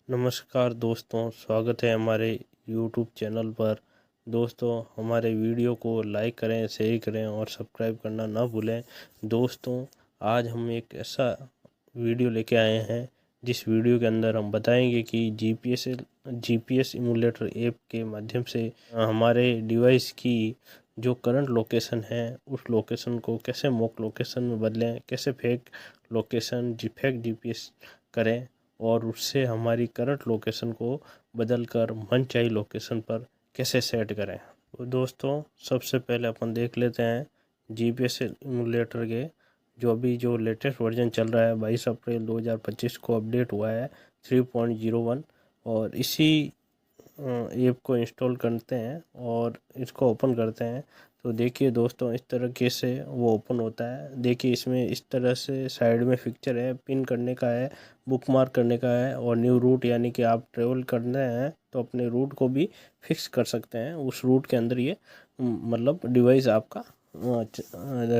नमस्कार दोस्तों, स्वागत है हमारे YouTube चैनल पर। दोस्तों, हमारे वीडियो को लाइक करें, शेयर करें और सब्सक्राइब करना ना भूलें। दोस्तों, आज हम एक ऐसा वीडियो लेके आए हैं जिस वीडियो के अंदर हम बताएंगे कि जीपीएस इमुलेटर ऐप के माध्यम से हमारे डिवाइस की जो करंट लोकेशन है उस लोकेशन को कैसे मॉक लोकेशन में बदलें, कैसे फेक जीपीएस करें और उससे हमारी करंट लोकेशन को बदलकर मनचाही लोकेशन पर कैसे सेट करें। तो दोस्तों, सबसे पहले अपन देख लेते हैं जीपीएस इमुलेटर के जो लेटेस्ट वर्जन चल रहा है। 22 अप्रैल 2025 को अपडेट हुआ है 3.01 और इसी ऐप को इंस्टॉल करते हैं और इसको ओपन करते हैं। तो देखिए दोस्तों, इस तरीके से वो ओपन होता है। देखिए, इसमें इस तरह से साइड में पिक्चर है, पिन करने का है, बुकमार्क करने का है और न्यू रूट, यानी कि आप ट्रेवल करना है तो अपने रूट को भी फिक्स कर सकते हैं। उस रूट के अंदर ये मतलब डिवाइस आपका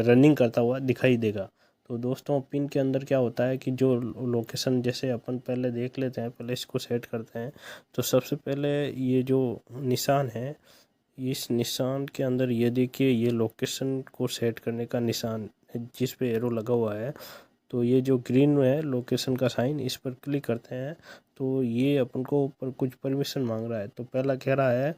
रनिंग करता हुआ दिखाई देगा। तो दोस्तों, पिन के अंदर क्या होता है कि जो लोकेशन, जैसे अपन पहले देख लेते हैं, पहले इसको सेट करते हैं। तो सबसे पहले ये जो निशान है, इस निशान के अंदर ये देखिए, ये लोकेशन को सेट करने का निशान है जिस पे एरो लगा हुआ है। तो ये जो ग्रीन है लोकेशन का साइन, इस पर क्लिक करते हैं तो ये अपन को ऊपर कुछ परमिशन मांग रहा है। तो पहला कह रहा है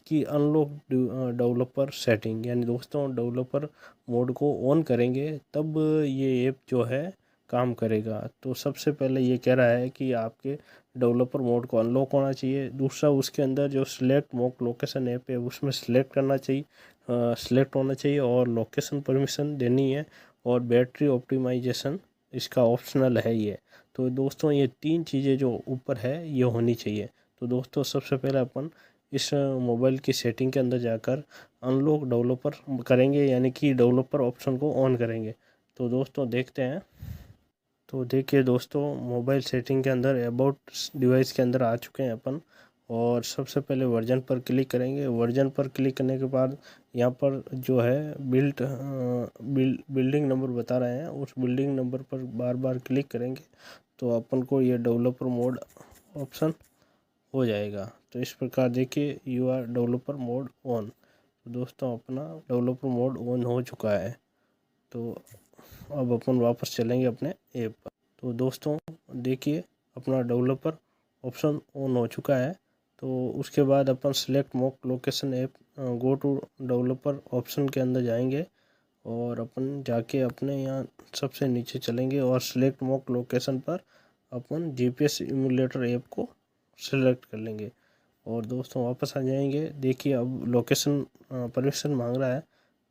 कि अनलॉक डेवलपर सेटिंग, यानी दोस्तों डेवलपर मोड को ऑन करेंगे तब ये ऐप जो है काम करेगा। तो सबसे पहले ये कह रहा है कि आपके डेवलपर मोड को अनलॉक होना चाहिए। दूसरा, उसके अंदर जो सिलेक्ट मॉक लोकेशन ऐप है उसमें सिलेक्ट करना चाहिए, सिलेक्ट होना चाहिए और लोकेशन परमिशन देनी है और बैटरी ऑप्टिमाइजेशन इसका ऑप्शनल है ये। तो दोस्तों, ये तीन चीज़ें जो ऊपर है ये होनी चाहिए। तो दोस्तों, सबसे पहले अपन इस मोबाइल की सेटिंग के अंदर जाकर अनलॉक डेवलपर करेंगे, यानी कि डेवलपर ऑप्शन को ऑन करेंगे। तो दोस्तों देखते हैं। तो देखिए दोस्तों, मोबाइल सेटिंग के अंदर अबाउट डिवाइस के अंदर आ चुके हैं अपन और सबसे पहले वर्जन पर क्लिक करेंगे। वर्जन पर क्लिक करने के बाद यहाँ पर जो है बिल्डिंग नंबर बता रहे हैं, उस बिल्डिंग नंबर पर बार बार क्लिक करेंगे तो अपन को ये डेवलपर मोड ऑप्शन हो जाएगा। तो इस प्रकार देखिए, you are developer mode on. तो दोस्तों, अपना डेवलपर मोड ऑन हो चुका है। तो अब अपन वापस चलेंगे अपने ऐप पर। तो दोस्तों देखिए, अपना डेवलपर ऑप्शन ऑन हो चुका है। तो उसके बाद अपन select mock location app, go to developer option के अंदर जाएंगे और अपन जाके अपने यहाँ सबसे नीचे चलेंगे और सिलेक्ट मॉक लोकेशन पर अपन जीपीएस इमुलेटर ऐप को सिलेक्ट कर लेंगे और दोस्तों वापस आ जाएंगे। देखिए, अब लोकेशन परमिशन मांग रहा है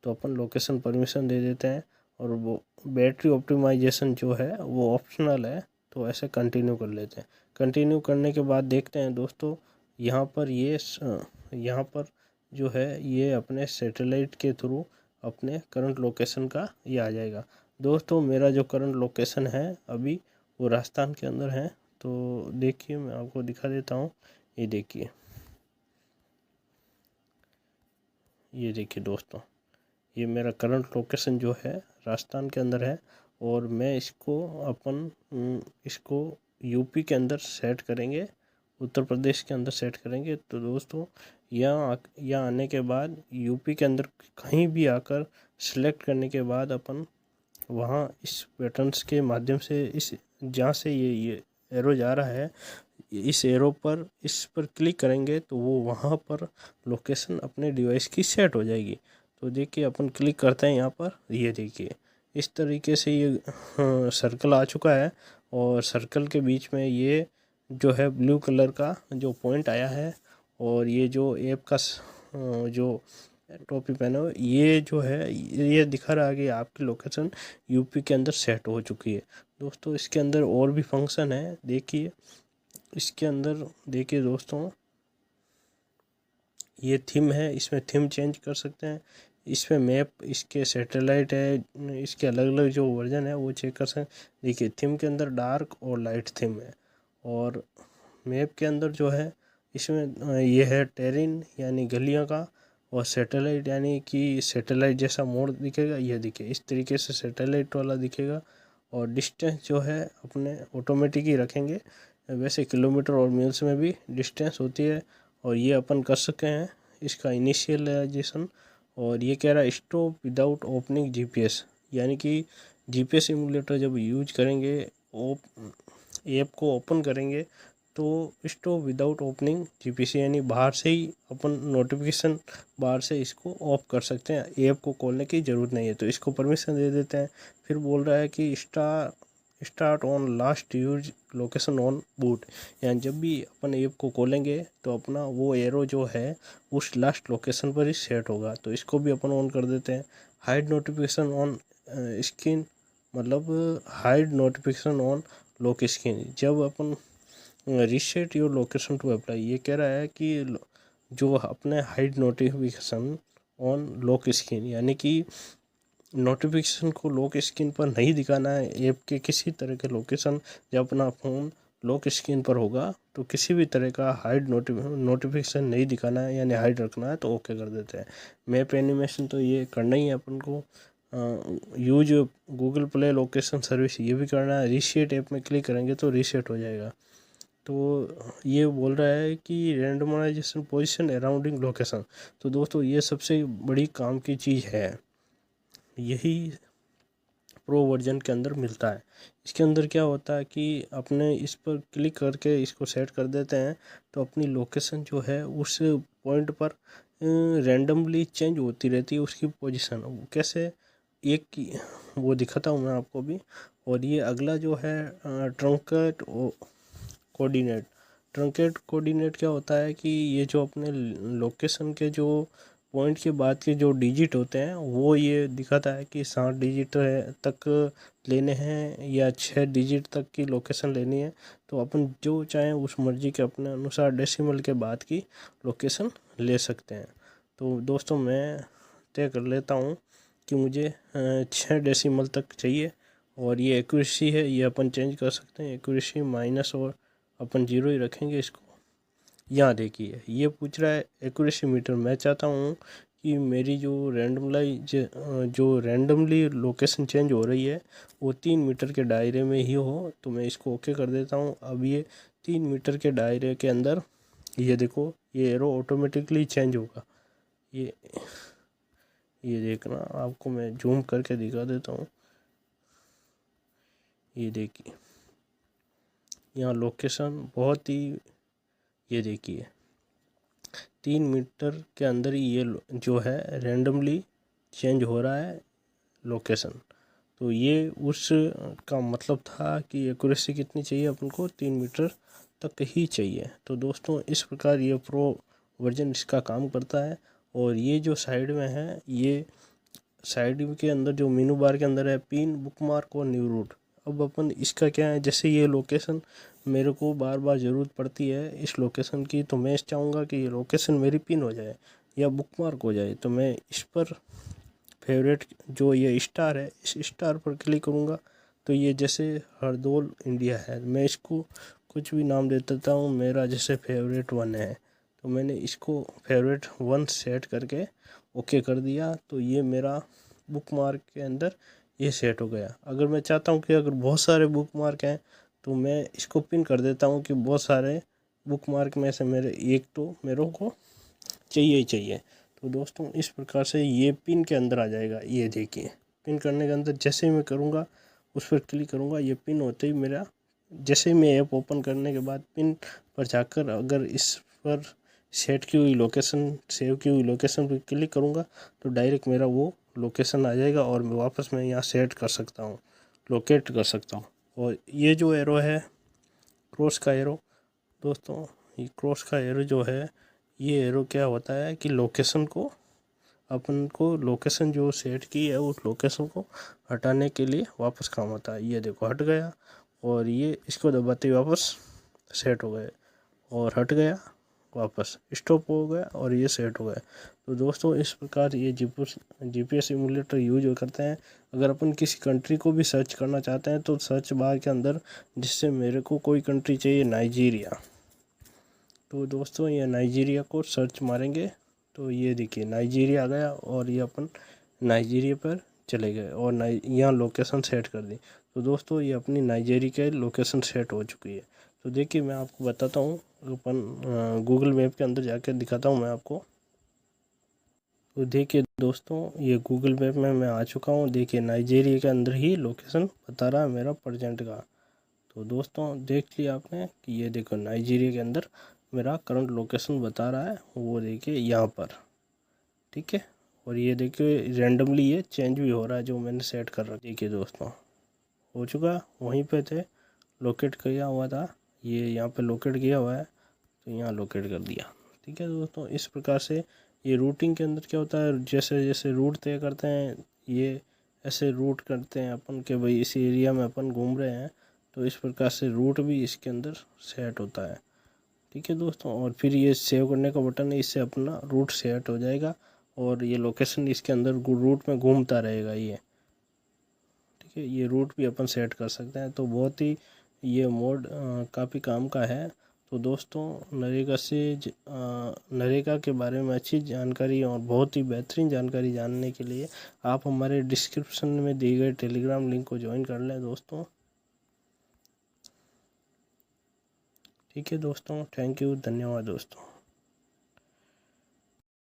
तो अपन लोकेशन परमिशन दे देते हैं और वो बैटरी ऑप्टिमाइजेशन जो है वो ऑप्शनल है, तो ऐसे कंटिन्यू कर लेते हैं। कंटिन्यू करने के बाद देखते हैं दोस्तों, यहाँ पर यहाँ पर जो है ये अपने सैटेलाइट के थ्रू अपने करंट लोकेशन का ये आ जाएगा। दोस्तों, मेरा जो करंट लोकेशन है अभी वो राजस्थान के अंदर है। तो देखिए, मैं आपको दिखा देता हूँ। ये देखिए, ये देखिए दोस्तों, ये मेरा करंट लोकेशन जो है राजस्थान के अंदर है और मैं इसको यूपी के अंदर सेट करेंगे, उत्तर प्रदेश के अंदर सेट करेंगे। तो दोस्तों, यहाँ आने के बाद यूपी के अंदर कहीं भी आकर सिलेक्ट करने के बाद अपन वहाँ इस पैटर्न्स के माध्यम से इस जहाँ से ये एरो जा रहा है, इस पर क्लिक करेंगे तो वो वहाँ पर लोकेशन अपने डिवाइस की सेट हो जाएगी। तो देखिए, अपन क्लिक करते हैं यहाँ पर, ये देखिए इस तरीके से ये सर्कल आ चुका है और सर्कल के बीच में ये जो है ब्लू कलर का जो पॉइंट आया है और ये जो ऐप का जो टोपी पहने हुए ये जो है ये दिखा रहा है कि आपकी लोकेशन यूपी के अंदर सेट हो चुकी है। दोस्तों, इसके अंदर और भी फंक्शन है। देखिए, इसके अंदर देखिए दोस्तों, ये थीम है, इसमें थीम चेंज कर सकते हैं। इसमें मैप, इसके सैटेलाइट है, इसके अलग अलग जो वर्जन है वो चेक कर सकते हैं। देखिए, थीम के अंदर डार्क और लाइट थीम है और मैप के अंदर जो है इसमें ये है टेरिन यानी गलियों का और सैटेलाइट यानी कि सैटेलाइट जैसा मोड दिखेगा। ये देखिए, इस तरीके से सैटेलाइट वाला दिखेगा और डिस्टेंस जो है अपने ऑटोमेटिक ही रखेंगे। वैसे किलोमीटर और मील्स में भी डिस्टेंस होती है। और ये अपन कर सके हैं इसका इनिशियलाइजेशन। और ये कह रहा है स्टॉप विदाउट ओपनिंग जीपीएस, यानी कि जीपीएस सिमुलेटर जब यूज करेंगे, ऐप को ओपन करेंगे तो स्टॉप विदाउट ओपनिंग जीपीएस, यानी बाहर से ही अपन नोटिफिकेशन बाहर से इसको ऑफ कर सकते हैं, ऐप को खोलने की ज़रूरत नहीं है। तो इसको परमिशन दे देते हैं। फिर बोल रहा है कि start on last use location on boot, यानी जब भी अपन ऐप को खोलेंगे तो अपना वो एरो जो है उस लास्ट लोकेशन पर ही सेट होगा। तो इसको भी अपन ऑन कर देते हैं। हाइड नोटिफिकेशन ऑन स्क्रीन, मतलब hide notification on lock screen, जब अपन reset your location to apply, ये कह रहा है कि जो अपने hide notification on lock screen, यानी कि नोटिफिकेशन को लॉक स्क्रीन पर नहीं दिखाना है ऐप के किसी तरह के लोकेशन। जब अपना फ़ोन लॉक स्क्रीन पर होगा तो किसी भी तरह का हाइड नोटिफिकेशन नहीं दिखाना है, यानी हाइड रखना है, तो ओके कर देते हैं। मैप एनिमेशन तो ये करना ही है अपन को। Use Google play location service, ये भी करना है। रीसेट ऐप में क्लिक करेंगे तो रीसेट हो जाएगा। तो ये बोल रहा है कि रैंडमाइजेशन पोजीशन अराउंडिंग लोकेशन। तो दोस्तों ये सबसे बड़ी काम की चीज़ है, यही प्रो वर्जन के अंदर मिलता है। इसके अंदर क्या होता है कि अपने इस पर क्लिक करके इसको सेट कर देते हैं तो अपनी लोकेशन जो है उस पॉइंट पर रैंडमली चेंज होती रहती है उसकी पोजीशन। कैसे, एक की वो दिखाता हूँ मैं आपको भी। और ये अगला जो है ट्रंकेट कोऑर्डिनेट। ट्रंकेट कोऑर्डिनेट क्या होता है कि ये जो अपने लोकेशन के जो पॉइंट के बाद के जो डिजिट होते हैं वो ये दिखाता है कि 7 डिजिट तक लेने हैं या 6 डिजिट तक की लोकेशन लेनी है। तो अपन जो चाहें उस मर्जी के अपने अनुसार डेसिमल के बाद की लोकेशन ले सकते हैं। तो दोस्तों मैं तय कर लेता हूँ कि मुझे 6 डेसिमल तक चाहिए। और ये एक्यूरेसी है, ये अपन चेंज कर सकते हैं। एक्यूरेसी माइनस और अपन 0 ही रखेंगे इसको। यहाँ देखिए ये पूछ रहा है एक्यूरेसी मीटर। मैं चाहता हूँ कि मेरी जो रैंडमली लोकेशन चेंज हो रही है वो 3 मीटर के दायरे में ही हो। तो मैं इसको ओके कर देता हूँ। अब ये 3 मीटर के दायरे के अंदर, ये देखो ये एरो ऑटोमेटिकली चेंज होगा। ये देखना, आपको मैं जूम करके दिखा देता हूँ। ये देखिए यहाँ लोकेशन बहुत ही, ये देखिए 3 मीटर के अंदर ही ये जो है रैंडमली चेंज हो रहा है लोकेशन। तो ये उस का मतलब था कि एक्यूरेसी कितनी चाहिए अपन को, 3 मीटर तक ही चाहिए। तो दोस्तों इस प्रकार ये प्रो वर्जन इसका काम करता है। और ये जो साइड में है, ये साइड के अंदर जो मेनू बार के अंदर है पिन, बुकमार्क और न्यू रूट। अब अपन इसका क्या है, जैसे ये लोकेशन मेरे को बार बार ज़रूरत पड़ती है इस लोकेशन की, तो मैं चाहूँगा कि ये लोकेशन मेरी पिन हो जाए या बुकमार्क हो जाए। तो मैं इस पर फेवरेट जो ये स्टार है, इस स्टार पर क्लिक करूँगा तो ये जैसे हरदोल इंडिया है, मैं इसको कुछ भी नाम दे देता हूँ। मेरा जैसे फेवरेट 1 है तो मैंने इसको फेवरेट 1 सेट करके ओके कर दिया। तो ये मेरा बुक मार्क के अंदर ये सेट हो गया। अगर मैं चाहता हूँ कि अगर बहुत सारे बुक मार्क हैं तो मैं इसको पिन कर देता हूँ कि बहुत सारे बुक मार्क में से मेरे एक तो मेरे को चाहिए ही चाहिए। तो दोस्तों इस प्रकार से ये पिन के अंदर आ जाएगा। ये देखिए पिन करने के अंदर जैसे ही मैं करूँगा, उस पर क्लिक करूँगा, ये पिन होते ही मेरा, जैसे ही मैं ऐप ओपन करने के बाद पिन पर जाकर अगर इस पर सेट की हुई लोकेशन, सेव की हुई लोकेशन पर क्लिक करूँगा तो डायरेक्ट मेरा वो लोकेशन आ जाएगा और मैं वापस मैं यहाँ सेट कर सकता हूँ, लोकेट कर सकता हूँ। और ये जो एरो है क्रॉस का एरो, दोस्तों ये क्रॉस का एरो जो है, ये एरो क्या होता है कि लोकेशन को, अपन को लोकेशन जो सेट की है उस लोकेशन को हटाने के लिए वापस काम आता है। ये देखो हट गया और ये इसको दबाते ही वापस सेट हो गए और हट गया, वापस स्टॉप हो गया और ये सेट हो गया। तो दोस्तों इस प्रकार ये जीपीएस सिमुलेटर यूज करते हैं। अगर अपन किसी कंट्री को भी सर्च करना चाहते हैं तो सर्च बार के अंदर, जिससे मेरे को कोई कंट्री चाहिए नाइजीरिया, तो दोस्तों ये नाइजीरिया को सर्च मारेंगे तो ये देखिए नाइजीरिया आ गया और ये अपन नाइजीरिया पर चले गए और यहाँ लोकेशन सेट कर दी। तो दोस्तों ये अपनी नाइजीरिया के लोकेशन सेट हो चुकी है। तो देखिए मैं आपको बताता हूँ, अपन गूगल मैप के अंदर जाकर दिखाता हूँ मैं आपको। तो देखिए दोस्तों, ये गूगल मैप में मैं आ चुका हूँ। देखिए नाइजीरिया के अंदर ही लोकेशन बता रहा है मेरा प्रेजेंट का। तो दोस्तों देख लिया आपने कि ये देखो नाइजीरिया के अंदर मेरा करंट लोकेशन बता रहा है, वो देखिए यहाँ पर, ठीक है। और ये देखिए रैंडमली ये चेंज भी हो रहा है जो मैंने सेट कर रखा। देखिए दोस्तों हो चुका, वहीं पे थे, लोकेट किया हुआ था, ये यहाँ पे लोकेट किया हुआ है, तो यहाँ लोकेट कर दिया, ठीक है दोस्तों। इस प्रकार से ये रूटिंग के अंदर क्या होता है, जैसे जैसे रूट तय करते हैं, ये ऐसे रूट करते हैं अपन के भाई इस एरिया में अपन घूम रहे हैं, तो इस प्रकार से रूट भी इसके अंदर सेट होता है, ठीक है दोस्तों। और फिर ये सेव करने का बटन है, इससे अपना रूट सेट हो जाएगा और ये लोकेशन इसके अंदर रूट में घूमता रहेगा ये, ठीक है। ये रूट भी अपन सेट कर सकते हैं, तो बहुत ही ये मोड काफ़ी काम का है। तो दोस्तों नरेगा के बारे में अच्छी जानकारी और बहुत ही बेहतरीन जानकारी जानने के लिए आप हमारे डिस्क्रिप्शन में दिए गए टेलीग्राम लिंक को ज्वाइन कर लें दोस्तों, ठीक है दोस्तों। थैंक यू, धन्यवाद दोस्तों।